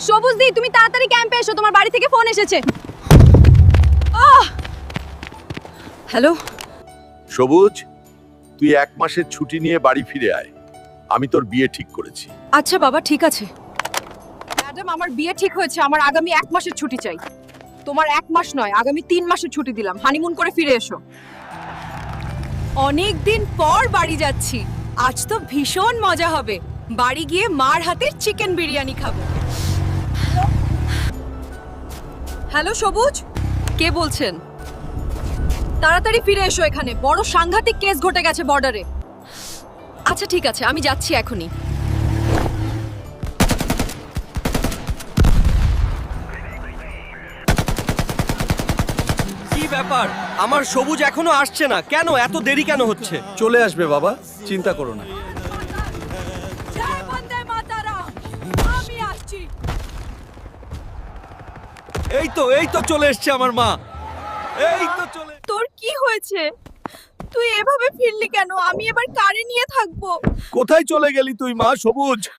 সবুজ দি, তুমি তাড়াতাড়ি ক্যাম্পে এসো, তোমার বাড়ি থেকে ফোন এসেছে। হ্যালো। সবুজ, তুই 1 মাসের ছুটি নিয়ে বাড়ি ফিরে আয়। আমি তোর বিয়ে ঠিক করেছি। আচ্ছা বাবা, ঠিক আছে। ম্যাডাম, আমার বিয়ে ঠিক হয়েছে, আমার আগামী 1 মাসের ছুটি চাই। তোমার 1 মাস নয়, আগামী 3 মাসের ছুটি দিলাম, হানিমুন করে ফিরে এসো। অনেক দিন পর বাড়ি যাচ্ছি, আজ তো ভীষণ মজা হবে। বাড়ি গিয়ে মার হাতের চিকেন বিরিয়ানি খাবো। হ্যালো সবুজ, কে বলছেন? তাড়াতাড়ি ফিরে এসো, এখানে বড় সাংঘাতিক কেস ঘটে গেছে বর্ডারে। আচ্ছা ঠিক আছে, আমি যাচ্ছি এখনই। কি ব্যাপার? আমার সবুজ এখনো আসছে না কেন? এত দেরি কেন হচ্ছে? চলে আসবে বাবা, চিন্তা করো না। জয় বন্দে মাতারাম, আমি আসছি। এই তো চলে এসছে আমার মা। এই তো চলে। তোর কি হয়েছে? তুই এভাবে ফিরলি কেন? আমি এবার কারে নিয়ে থাকবো? কোথায় চলে গেলি তুই মা সবুজ?